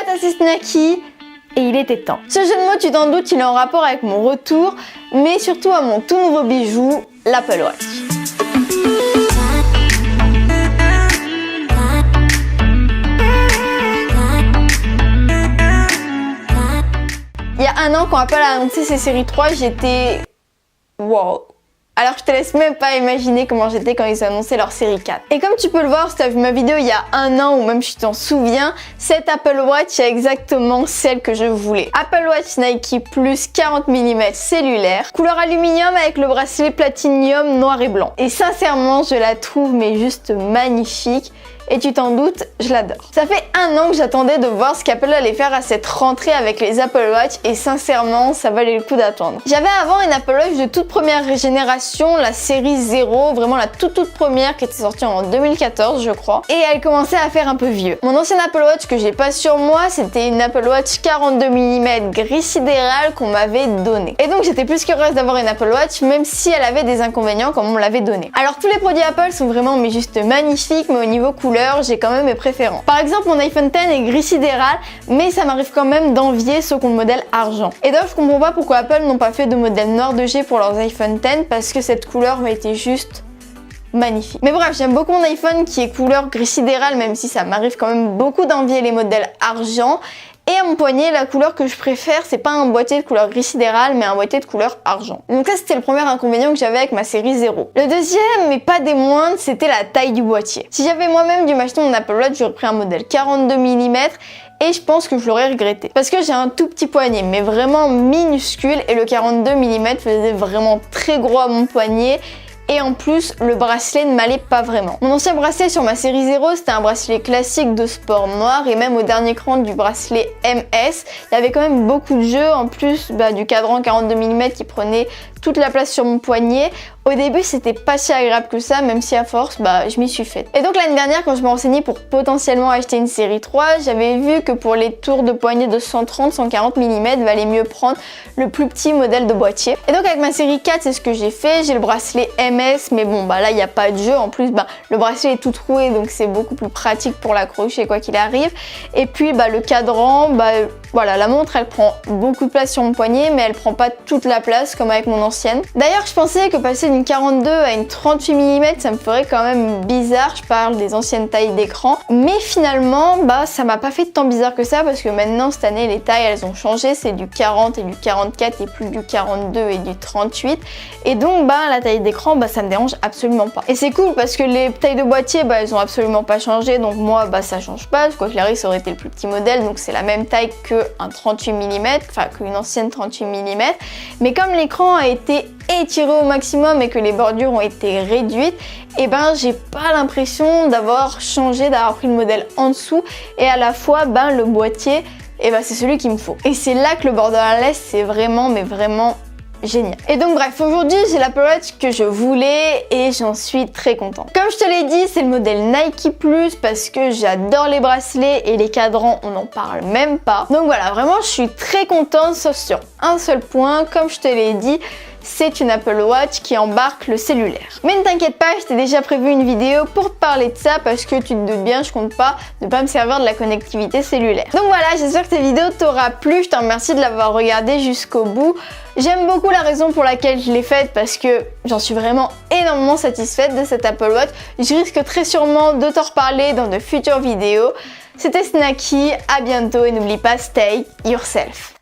Tata, c'est Snacky et il était temps. Ce jeu de mots, tu t'en doutes, il est en rapport avec mon retour, mais surtout à mon tout nouveau bijou, l'Apple Watch. Il y a un an, quand Apple a annoncé ses séries 3, j'étais... wow. Alors je te laisse même pas imaginer comment j'étais quand ils ont annoncé leur série 4. Et comme tu peux le voir si tu as vu ma vidéo il y a un an ou même si tu t'en souviens, cette Apple Watch est exactement celle que je voulais. Apple Watch Nike Plus 40 mm cellulaire, couleur aluminium avec le bracelet platinium noir et blanc. Et sincèrement, je la trouve mais juste magnifique. Et tu t'en doutes, je l'adore. Ça fait un an que j'attendais de voir ce qu'Apple allait faire à cette rentrée avec les Apple Watch et sincèrement, ça valait le coup d'attendre. J'avais avant une Apple Watch de toute première génération, la série 0, vraiment la toute première qui était sortie en 2014 je crois. Et elle commençait à faire un peu vieux. Mon ancienne Apple Watch que j'ai pas sur moi, c'était une Apple Watch 42 mm gris sidéral qu'on m'avait donnée. Et donc j'étais plus qu'heureuse d'avoir une Apple Watch même si elle avait des inconvénients comme on me l'avait donnée. Alors tous les produits Apple sont vraiment mais juste magnifiques, mais au niveau couleur, j'ai quand même mes préférences. Par exemple, mon iPhone X est gris sidéral, mais ça m'arrive quand même d'envier ceux qui ont le modèle argent. Et d'ailleurs, je comprends pas pourquoi Apple n'ont pas fait de modèle noir de G pour leurs iPhone X, parce que cette couleur m'a été juste magnifique. Mais bref, j'aime beaucoup mon iPhone qui est couleur gris sidéral, même si ça m'arrive quand même beaucoup d'envier les modèles argent. Et à mon poignet, la couleur que je préfère, c'est pas un boîtier de couleur gris sidéral, mais un boîtier de couleur argent. Donc ça, c'était le premier inconvénient que j'avais avec ma série 0. Le deuxième, mais pas des moindres, c'était la taille du boîtier. Si j'avais moi-même dû m'acheter mon Apple Watch, j'aurais pris un modèle 42 mm et je pense que je l'aurais regretté. Parce que j'ai un tout petit poignet, mais vraiment minuscule, et le 42 mm faisait vraiment très gros à mon poignet. Et en plus, le bracelet ne m'allait pas vraiment. Mon ancien bracelet sur ma série 0, c'était un bracelet classique de sport noir et même au dernier cran du bracelet MS, il y avait quand même beaucoup de jeux, en plus du cadran 42 mm qui prenait toute la place sur mon poignet. Au début, c'était pas si agréable que ça, même si à force, je m'y suis faite. Et donc l'année dernière, quand je me renseignais pour potentiellement acheter une série 3, j'avais vu que pour les tours de poignet de 130-140 mm, valait mieux prendre le plus petit modèle de boîtier. Et donc avec ma série 4, c'est ce que j'ai fait. J'ai le bracelet MS, mais bon, là, il n'y a pas de jeu. En plus, le bracelet est tout troué, donc c'est beaucoup plus pratique pour l'accrocher quoi qu'il arrive. Et puis, le cadran, voilà, la montre, elle prend beaucoup de place sur mon poignet, mais elle prend pas toute la place comme avec mon ancienne. D'ailleurs, je pensais que passer d'une 42 à une 38 mm, ça me ferait quand même bizarre. Je parle des anciennes tailles d'écran. Mais finalement, ça m'a pas fait tant bizarre que ça parce que maintenant, cette année, les tailles, elles ont changé. C'est du 40 et du 44 et plus du 42 et du 38. Et donc, la taille d'écran, ça me dérange absolument pas. Et c'est cool parce que les tailles de boîtier, elles ont absolument pas changé. Donc moi, ça change pas. Quoi qu'il arrive, ça aurait été le plus petit modèle. Donc c'est la même taille qu'un 38 mm, enfin qu'une ancienne 38 mm. Mais comme l'écran a été étiré au maximum et que les bordures ont été réduites, j'ai pas l'impression d'avoir changé, d'avoir pris le modèle en dessous et à la fois le boîtier, c'est celui qu'il me faut. Et c'est là que le borderless c'est vraiment, mais vraiment génial. Et donc bref, aujourd'hui j'ai l'Apple Watch que je voulais et j'en suis très contente. Comme je te l'ai dit, c'est le modèle Nike Plus parce que j'adore les bracelets et les cadrans, on n'en parle même pas. Donc voilà, vraiment je suis très contente sauf sur un seul point, comme je te l'ai dit, c'est une Apple Watch qui embarque le cellulaire. Mais ne t'inquiète pas, je t'ai déjà prévu une vidéo pour te parler de ça parce que tu te doutes bien, je compte pas ne pas me servir de la connectivité cellulaire. Donc voilà, j'espère que cette vidéo t'aura plu, je te remercie de l'avoir regardée jusqu'au bout. J'aime beaucoup la raison pour laquelle je l'ai faite parce que j'en suis vraiment énormément satisfaite de cette Apple Watch. Je risque très sûrement de t'en reparler dans de futures vidéos. C'était Snacky, à bientôt et n'oublie pas, stay yourself.